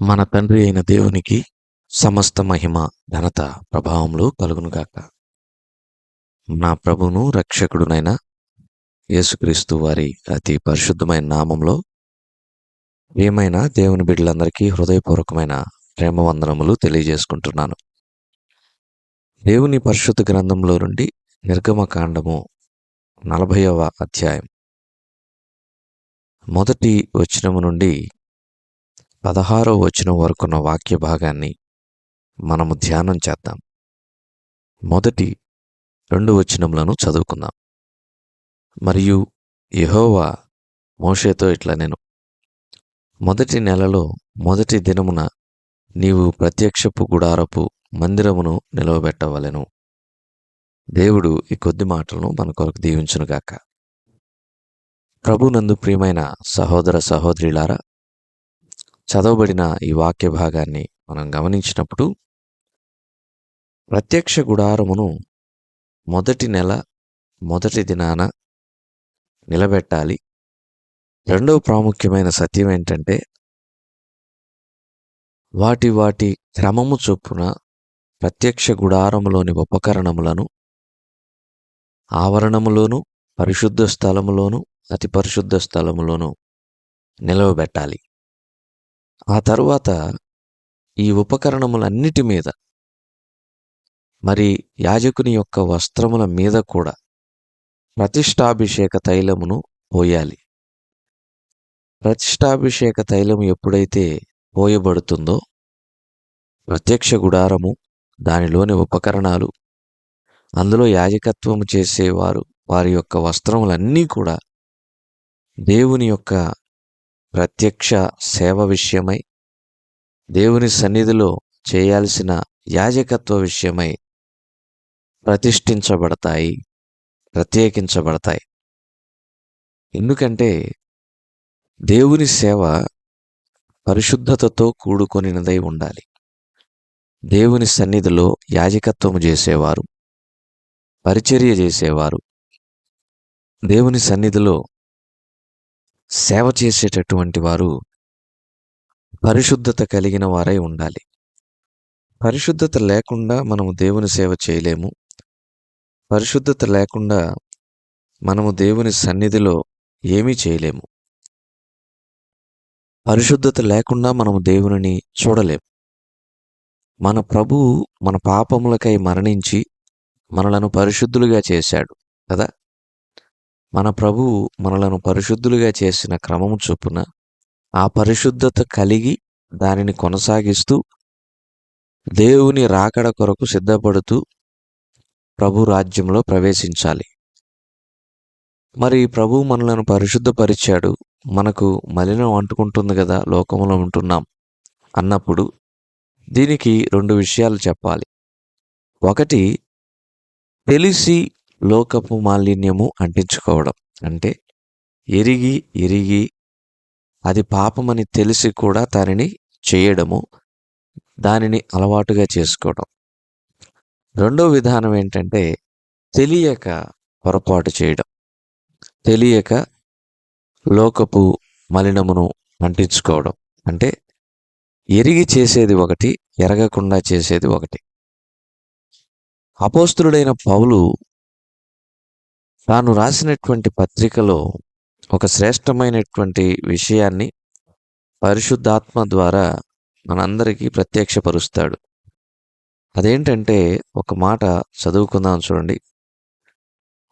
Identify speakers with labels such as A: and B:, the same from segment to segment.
A: మన తండ్రి అయిన దేవునికి సమస్త మహిమ, ఘనత, ప్రభావములు కలుగునుగాక. నా ప్రభువును రక్షకుడునైన యేసుక్రీస్తు వారి అతి పరిశుద్ధమైన నామంలో ప్రియమైన దేవుని బిడ్డలందరికీ హృదయపూర్వకమైన ప్రేమ వందనములు తెలియజేసుకుంటున్నాను. దేవుని పరిశుద్ధ గ్రంథంలో నుండి నిర్గమకాండము 40వ అధ్యాయం మొదటి వచనము నుండి 16వ వచనం వరకున్న వాక్య భాగాన్ని మనము ధ్యానం చేద్దాం. మొదటి 2 వచనములను చదువుకుందాం. మరియు యెహోవా మోషేతో ఇట్లనెను, మొదటి నెలలో మొదటి దినమున నీవు ప్రత్యక్షపు గుడారపు మందిరమును నిలవబెట్టవలెను. దేవుడు ఈ కొద్ది మాటలను మన కొరకు దీవించునుగాక. ప్రభునందు ప్రియమైన సహోదర సహోదరులారా, చదవబడిన ఈ వాక్య భాగాన్ని మనం గమనించినప్పుడు ప్రత్యక్ష గుడారమును మొదటి నెల మొదటి దినాన నిలబెట్టాలి. రెండవ ప్రాముఖ్యమైన సత్యం ఏంటంటే వాటి క్రమము చొప్పున ప్రత్యక్ష గుడారములోని ఉపకరణములను ఆవరణములోను, పరిశుద్ధ స్థలములోను, అతి పరిశుద్ధ స్థలములోను నిలవబెట్టాలి. ఆ తరువాత ఈ ఉపకరణములన్నిటి మీద, మరి యాజకుని యొక్క వస్త్రముల మీద కూడా ప్రతిష్టాభిషేక తైలమును పోయాలి. ప్రతిష్టాభిషేక తైలము ఎప్పుడైతే పోయబడుతుందో ప్రత్యక్ష గుడారము, దానిలోని ఉపకరణాలు, అందులో యాజకత్వము చేసేవారు వారి యొక్క వస్త్రములన్నీ కూడా దేవుని యొక్క ప్రత్యక్ష సేవ విషయమై, దేవుని సన్నిధిలో చేయాల్సిన యాజకత్వ విషయమై ప్రతిష్ఠించబడతాయి, ప్రత్యేకించబడతాయి. ఎందుకంటే దేవుని సేవ పరిశుద్ధతతో కూడుకొనినదై ఉండాలి. దేవుని సన్నిధిలో యాజకత్వము చేసేవారు, పరిచర్య చేసేవారు, దేవుని సన్నిధిలో సేవ చేసేటటువంటి వారు పరిశుద్ధత కలిగిన వారై ఉండాలి. పరిశుద్ధత లేకుండా మనము దేవుని సేవ చేయలేము. పరిశుద్ధత లేకుండా మనము దేవుని సన్నిధిలో ఏమీ చేయలేము. పరిశుద్ధత లేకుండా మనము దేవునిని చూడలేము. మన ప్రభువు మన పాపములకై మరణించి మనలను పరిశుద్ధులుగా చేశాడు కదా. మన ప్రభువు మనలను పరిశుద్ధులుగా చేసిన క్రమము చొప్పున ఆ పరిశుద్ధత కలిగి దానిని కొనసాగిస్తూ దేవుని రాకడ కొరకు సిద్ధపడుతూ ప్రభు రాజ్యంలో ప్రవేశించాలి. మరి ప్రభువు మనలను పరిశుద్ధపరిచాడు, మనకు మలినం అంటుకుంటుంది కదా, లోకములో ఉంటున్నాం అన్నప్పుడు దీనికి 2 విషయాలు చెప్పాలి. ఒకటి, తెలిసి లోకపు మాలిన్యము అంటించుకోవడం. అంటే ఎరిగి అది పాపమని తెలిసి కూడా దానిని చేయడము, దానిని అలవాటుగా చేసుకోవడం. రెండో విధానం ఏంటంటే తెలియక పొరపాటు చేయడం. తెలియక లోకపు మలినమును అంటించుకోవడం. అంటే ఎరిగి చేసేది ఒకటి, ఎరగకుండా చేసేది ఒకటి. అపోస్తలుడైన పౌలు తాను రాసినటువంటి పత్రికలో ఒక శ్రేష్టమైనటువంటి విషయాన్ని పరిశుద్ధాత్మ ద్వారా మనందరికీ ప్రత్యక్షపరుస్తాడు. అదేంటంటే ఒక మాట చదువుకుందాం చూడండి.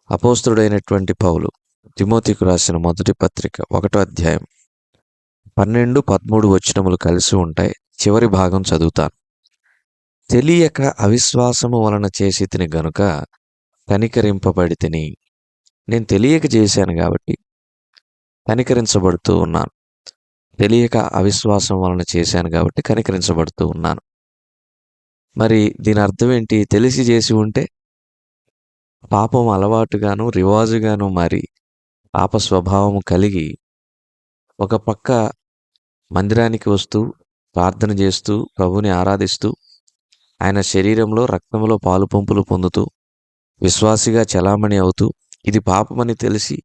A: అపోస్తలుడైనటువంటి పౌలు తిమోతికు రాసిన మొదటి పత్రిక 1వ అధ్యాయం 12-13 వచనములు కలిసి ఉంటాయి. చివరి భాగం చదువుతాను. తెలియక అవిశ్వాసము వలన చేసితిని గనుక కనికరింపబడితిని. నేను తెలియక చేశాను కాబట్టి కనికరించబడుతూ ఉన్నాను. తెలియక అవిశ్వాసం వలన చేశాను కాబట్టి కనికరించబడుతూ ఉన్నాను. మరి దీని అర్థం ఏంటి? తెలిసి చేసి ఉంటే పాపం అలవాటుగాను రివాజుగాను మారి పాప స్వభావము కలిగి ఒక పక్క మందిరానికి వస్తూ ప్రార్థన చేస్తూ ప్రభుని ఆరాధిస్తూ ఆయన శరీరంలో రక్తంలో పాలు పంపులు పొందుతూ విశ్వాసిగా చలామణి అవుతూ ఇది పాపమని తెలిసి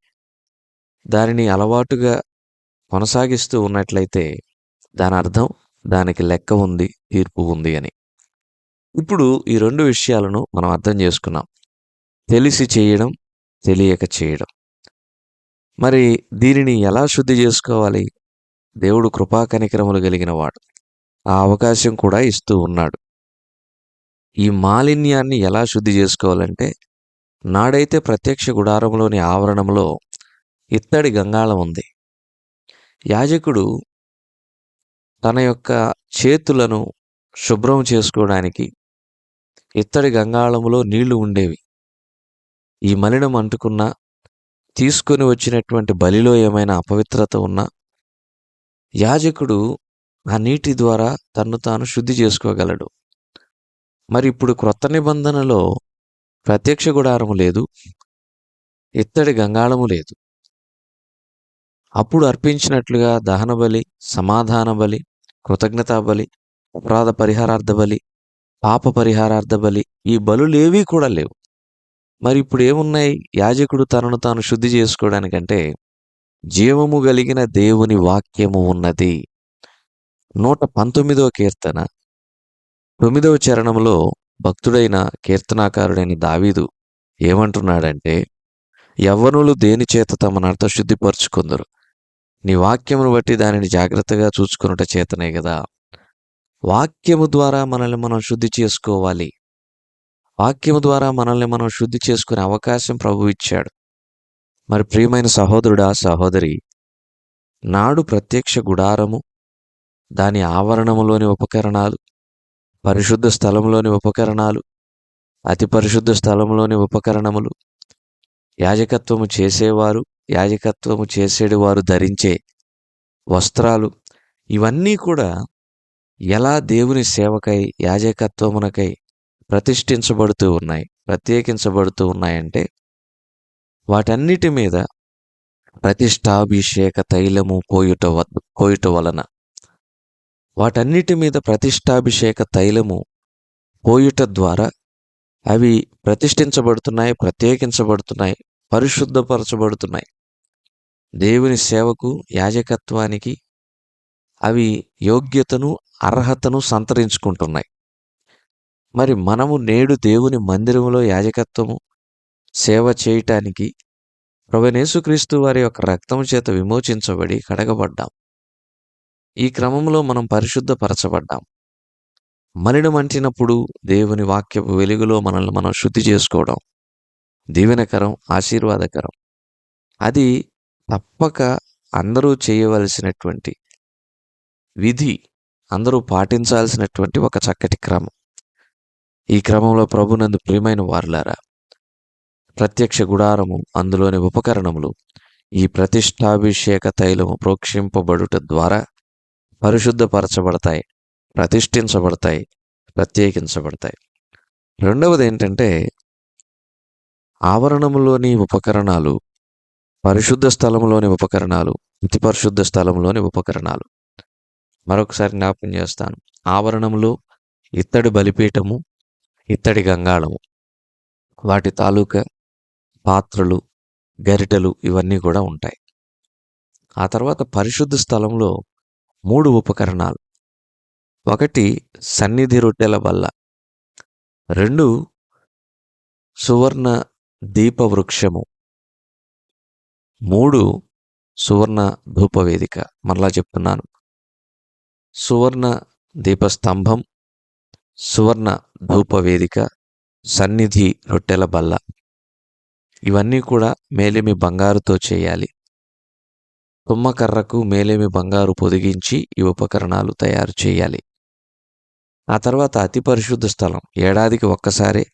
A: దానిని అలవాటుగా కొనసాగిస్తూ ఉన్నట్లయితే దాని అర్థం దానికి లెక్క ఉంది, తీర్పు ఉంది అని. ఇప్పుడు ఈ 2 విషయాలను మనం అర్థం చేసుకున్నాం. తెలిసి చేయడం, తెలియక చేయడం. మరి దీనిని ఎలా శుద్ధి చేసుకోవాలి? దేవుడు కృపా కనికరములు కలిగిన వాడు. ఆ అవకాశం కూడా ఇస్తూ ఉన్నాడు. ఈ మాలిన్యాన్ని ఎలా శుద్ధి చేసుకోవాలంటే, నాడైతే ప్రత్యక్ష గుడారంలోని ఆవరణంలో ఇత్తడి గంగాళం ఉంది. యాజకుడు తన యొక్క చేతులను శుభ్రం చేసుకోవడానికి ఇత్తడి గంగాళములో నీళ్లు ఉండేవి. ఈ మలినం అంటుకున్నా, తీసుకొని వచ్చినటువంటి బలిలో ఏమైనా అపవిత్రత ఉన్నా, యాజకుడు ఆ నీటి ద్వారా తన్ను తాను శుద్ధి చేసుకోగలడు. మరి ఇప్పుడు క్రొత్త నిబంధనలో ప్రత్యక్ష గుడారము లేదు, ఇత్తడి గంగాళము లేదు. అప్పుడు అర్పించినట్లుగా దహన బలి, సమాధాన బలి, కృతజ్ఞతా బలి, అపరాధ పరిహారార్థ బలి, పాప పరిహారార్థ బలి, ఈ బలులేవీ కూడా లేవు. మరి ఇప్పుడు ఏమున్నాయి? యాజకుడు తనను తాను శుద్ధి చేసుకోవడానికంటే జీవము కలిగిన దేవుని వాక్యము ఉన్నది. 119వ కీర్తన 9వ చరణంలో భక్తుడైన కీర్తనాకారుడైన దావీదు ఏమంటున్నాడంటే, యవ్వనులు దేని చేత తమనర్థ శుద్ధిపరుచుకుందరు? నీ వాక్యమును బట్టి దానిని జాగ్రత్తగా చూసుకొనుట చేతనే కదా. వాక్యము ద్వారా మనల్ని మనం శుద్ధి చేసుకోవాలి. వాక్యము ద్వారా మనల్ని మనం శుద్ధి చేసుకునే అవకాశం ప్రభువు ఇచ్చాడు. మరి ప్రియమైన సహోదరుడా, సహోదరి, నాడు ప్రత్యక్ష గుడారము, దాని ఆవరణములోని ఉపకరణాలు, పరిశుద్ధ స్థలంలోని ఉపకరణాలు, అతి పరిశుద్ధ స్థలంలోని ఉపకరణములు, యాజకత్వము చేసేవారు, యాజకత్వము చేసేటివారు ధరించే వస్త్రాలు, ఇవన్నీ కూడా ఎలా దేవుని సేవకై, యాజకత్వమునకై ప్రతిష్ఠించబడుతూ ఉన్నాయి, ప్రత్యేకించబడుతూ ఉన్నాయంటే, వాటన్నిటి మీద ప్రతిష్టాభిషేక తైలము పోయుట వలన, వాటన్నిటి మీద ప్రతిష్టాభిషేక తైలము పోయుట ద్వారా అవి ప్రతిష్ఠించబడుతున్నాయి, ప్రత్యేకించబడుతున్నాయి, పరిశుద్ధపరచబడుతున్నాయి. దేవుని సేవకు, యాజకత్వానికి అవి యోగ్యతను, అర్హతను సంతరించుకుంటున్నాయి. మరి మనము నేడు దేవుని మందిరములో యాజకత్వము సేవ చేయటానికి ప్రభువైన యేసుక్రీస్తు వారి యొక్క రక్తము చేత విమోచించబడి కడగబడ్డాం. ఈ క్రమంలో మనం పరిశుద్ధపరచబడ్డాం. మలినమంటినప్పుడు దేవుని వాక్యపు వెలుగులో మనల్ని మనం శుద్ధి చేసుకోవడం దీవెనకరం, ఆశీర్వాదకరం. అది తప్పక అందరూ చేయవలసినటువంటి విధి, అందరూ పాటించాల్సినటువంటి ఒక చక్కటి క్రమం. ఈ క్రమంలో ప్రభునందు ప్రియమైన వారులారా, ప్రత్యక్ష గుడారము, అందులోని ఉపకరణములు, ఈ ప్రతిష్టాభిషేక తైలము ప్రోక్షింపబడుట ద్వారా పరిశుద్ధపరచబడతాయి, ప్రతిష్ఠించబడతాయి, ప్రత్యేకించబడతాయి. రెండవది ఏంటంటే, ఆవరణములోని ఉపకరణాలు, పరిశుద్ధ స్థలంలోని ఉపకరణాలు, అతి పరిశుద్ధ స్థలంలోని ఉపకరణాలు. మరొకసారి జ్ఞాపకం చేస్తాను. ఆవరణంలో ఇత్తడి బలిపీఠము, ఇత్తడి గంగాళము, వాటి తాలూకా పాత్రలు, గరిటెలు ఇవన్నీ కూడా ఉంటాయి. ఆ తర్వాత పరిశుద్ధ స్థలంలో 3 ఉపకరణాలు. 1 సన్నిధి రొట్టెల బల్ల, 2 సువర్ణ దీప వృక్షము, 3 సువర్ణ ధూపవేదిక. మరలా చెప్తున్నాను, సువర్ణ దీపస్తంభం, సువర్ణ ధూపవేదిక, సన్నిధి రొట్టెల బల్ల. ఇవన్నీ కూడా మేలిమి బంగారుతో చేయాలి. తుమ్మకర్రకు మేలిమి బంగారు పొదిగించి ఈ ఉపకరణాలు తయారు చేయాలి. ఆ తర్వాత అతి పరిశుద్ధ స్థలం, ఏడాదికి ఒక్కసారే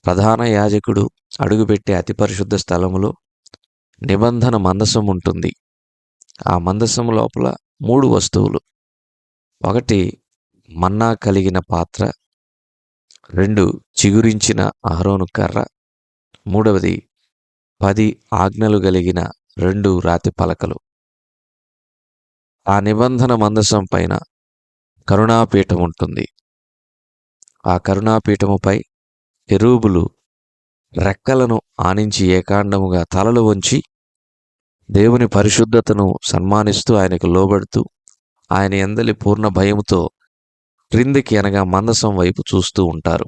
A: ప్రధాన యాజకుడు అడుగుపెట్టే అతి పరిశుద్ధ స్థలములో నిబంధన మందసం ఉంటుంది. ఆ మందసం లోపల 3 వస్తువులు. 1 మన్నా కలిగిన పాత్ర, 2 చిగురించిన అహరోను కర్ర, 3వది 10 ఆజ్ఞలు కలిగిన 2 రాతి పలకలు. ఆ నిబంధన మందసం పైన కరుణాపీఠం ఉంటుంది. ఆ కరుణాపీఠముపై కెరూబులు రెక్కలను ఆనించి ఏకాండముగా తలలు వంచి దేవుని పరిశుద్ధతను సన్మానిస్తూ, ఆయనకు లోబడుతూ ఆయన యందలి పూర్ణ భయముతో క్రిందికి అనగా మందసం వైపు చూస్తూ ఉంటారు.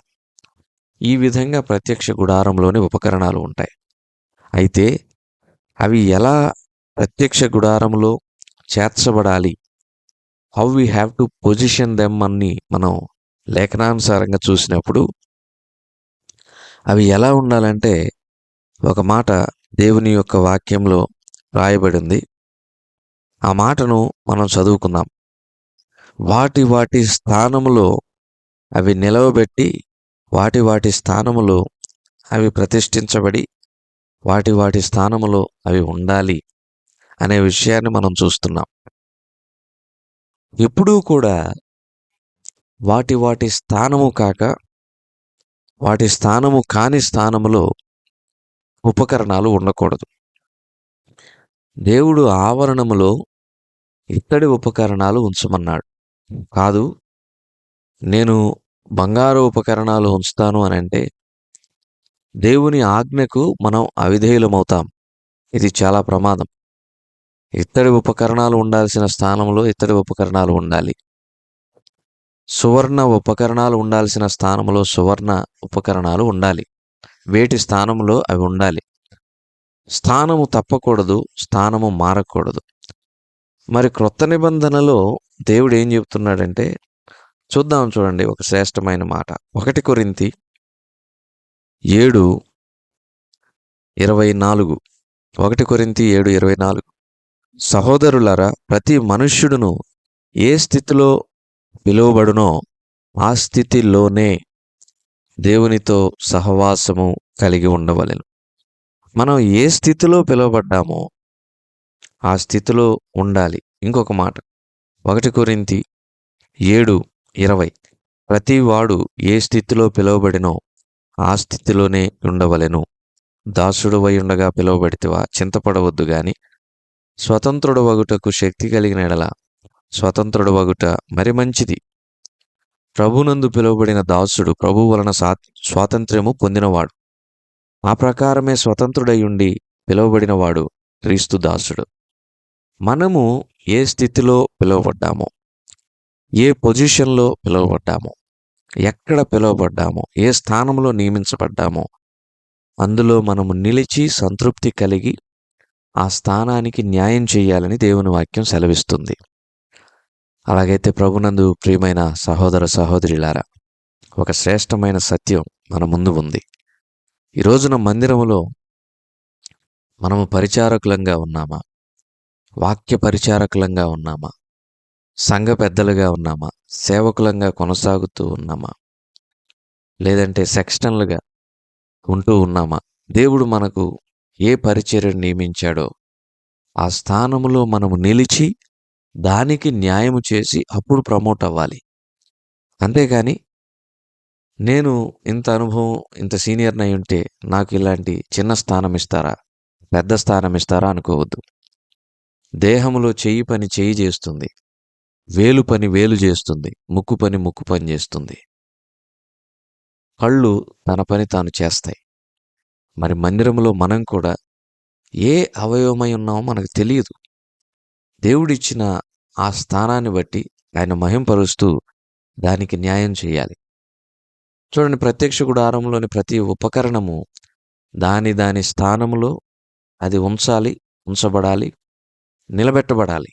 A: ఈ విధంగా ప్రత్యక్ష గుడారంలోని ఉపకరణాలు ఉంటాయి. అయితే అవి ఎలా ప్రత్యక్ష గుడారంలో చేర్చబడాలి, how we have to position them అని మనం లేఖనానుసారంగా చూసినప్పుడు అవి ఎలా ఉండాలంటే, ఒక మాట దేవుని యొక్క వాక్యంలో రాయబడింది. ఆ మాటను మనం చదువుకుందాం. వాటి వాటి స్థానములో అవి నిలవబెట్టి, వాటి వాటి స్థానములో అవి ప్రతిష్ఠించబడి, వాటి వాటి స్థానములో అవి ఉండాలి అనే విషయాన్ని మనం చూస్తున్నాం. ఎప్పుడూ కూడా వాటి వాటి స్థానము కాక, వాటి స్థానము కాని స్థానములో ఉపకరణాలు ఉండకూడదు. దేవుడు ఆవరణములో ఇత్తడి ఉపకరణాలు ఉంచమన్నాడు. కాదు, నేను బంగారు ఉపకరణాలు ఉంచుతాను అని అంటే దేవుని ఆజ్ఞకు మనం అవిధేయులమవుతాం. ఇది చాలా ప్రమాదం. ఇత్తడి ఉపకరణాలు ఉండాల్సిన స్థానంలో ఇత్తడి ఉపకరణాలు ఉండాలి. సువర్ణ ఉపకరణాలు ఉండాల్సిన స్థానంలో సువర్ణ ఉపకరణాలు ఉండాలి. వేటి స్థానంలో అవి ఉండాలి. స్థానము తప్పకూడదు, స్థానము మారకూడదు. మరి క్రొత్త నిబంధనలో దేవుడు ఏం చెప్తున్నాడంటే, చూద్దాం చూడండి ఒక శ్రేష్టమైన మాట. 1 కొరింథీ 7:24. 1 కొరింథీ 7:24. సహోదరులారా, ప్రతి మనుష్యుడును ఏ స్థితిలో పిలువబడునో ఆ స్థితిలోనే దేవునితో సహవాసము కలిగి ఉండవలెను. మనం ఏ స్థితిలో పిలువబడ్డామో ఆ స్థితిలో ఉండాలి. ఇంకొక మాట 1 కొరింథీ 7:20. ప్రతి వాడు ఏ స్థితిలో పిలువబడినో ఆ స్థితిలోనే ఉండవలెను. దాసుడువై ఉండగా పిలువబడితివా, చింతపడవద్దు గాని స్వతంత్రుడు వగుటకు శక్తి కలిగిన ఎడల స్వతంత్రుడు వగుట మరి మంచిది. ప్రభునందు పిలువబడిన దాసుడు ప్రభు వలన స్వాతంత్ర్యము పొందినవాడు. ఆ ప్రకారమే స్వతంత్రుడై ఉండి పిలువబడినవాడు క్రీస్తు దాసుడు. మనము ఏ స్థితిలో పిలువబడ్డామో, ఏ పొజిషన్లో పిలువబడ్డామో, ఎక్కడ పిలువబడ్డామో, ఏ స్థానంలో నియమించబడ్డామో అందులో మనము నిలిచి సంతృప్తి కలిగి ఆ స్థానానికి న్యాయం చేయాలని దేవుని వాక్యం సెలవిస్తుంది. అలాగైతే ప్రభునందు ప్రియమైన సహోదర సహోదరులారా, ఒక శ్రేష్టమైన సత్యం మన ముందు ఉంది. ఈ రోజున మందిరములో మనము పరిచారకులంగా ఉన్నామా, వాక్య పరిచారకులంగా ఉన్నామా, సంఘ పెద్దలుగా ఉన్నామా, సేవకులంగా కొనసాగుతూ ఉన్నామా, లేదంటే సెక్షనల్గా ఉంటూ ఉన్నామా? దేవుడు మనకు ఏ పరిచర్యను నియమించాడో ఆ స్థానములో మనము నిలిచి దానికి న్యాయము చేసి అప్పుడు ప్రమోట్ అవ్వాలి. అంతేగాని నేను ఇంత అనుభవం, ఇంత సీనియర్నై ఉంటే నాకు ఇలాంటి చిన్న స్థానం ఇస్తారా, పెద్ద స్థానం ఇస్తారా అనుకోవద్దు. దేహములో చెయ్యి పని చెయ్యి చేస్తుంది, వేలు పని వేలు చేస్తుంది, ముక్కు పని ముక్కు పని చేస్తుంది, కళ్ళు తన పని తాను చేస్తాయి. మరి మందిరంలో మనం కూడా ఏ అవయవమై ఉన్నామో మనకు తెలియదు. దేవుడిచ్చిన ఆ స్థానాన్ని బట్టి ఆయన మహింపరుస్తూ దానికి న్యాయం చేయాలి. చూడండి, ప్రత్యక్ష గుడారంలోని ప్రతి ఉపకరణము దాని స్థానములో అది ఉంచబడాలి, నిలబెట్టబడాలి.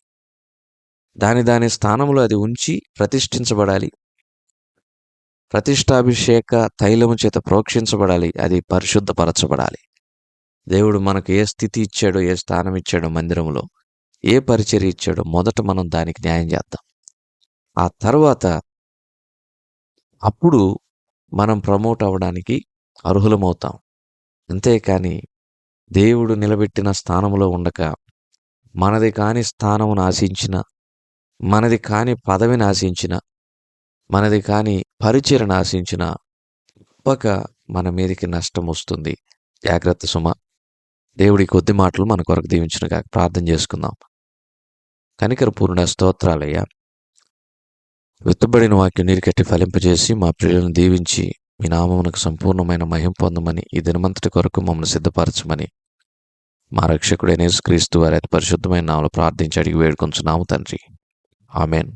A: దాని స్థానంలో అది ఉంచి ప్రతిష్ఠించబడాలి. ప్రతిష్టాభిషేక తైలము చేత ప్రోక్షించబడాలి. అది పరిశుద్ధపరచబడాలి. దేవుడు మనకు ఏ స్థితి ఇచ్చాడో, ఏ స్థానం ఇచ్చాడో, మందిరంలో ఏ పరిచర్య ఇచ్చాడో మొదట మనం దానికి న్యాయం చేద్దాం. ఆ తర్వాత అప్పుడు మనం ప్రమోట్ అవ్వడానికి అర్హులమవుతాం. అంతేకాని దేవుడు నిలబెట్టిన స్థానంలో ఉండక మనది కాని స్థానమును ఆశించిన, మనది కాని పదవిని ఆశించిన, మనది కాని పరిచర్యను ఆశించిన తప్పక మన మీదకి నష్టం వస్తుంది. జాగ్రత్త సుమ. దేవుడి కొద్ది మాటలు మన కొరకు దీవించునుగా. ప్రార్థన చేసుకుందాం. కనికరపూర్ణ స్తోత్రాలయ్యా, విత్తబడిన వాక్యం నీరు కట్టి ఫలింపజేసి మా ప్రియులను దీవించి మీ నామమునకు సంపూర్ణమైన మహిమ పొందమని, ఈ దినమంతటి కొరకు మమ్మల్ని సిద్ధపరచమని మా రక్షకుడైన యేసుక్రీస్తు వారి అతి పరిశుద్ధమైన నామములో ప్రార్థించి అడిగి వేడుకొంచున్నాము తండ్రి. ఆమేన్.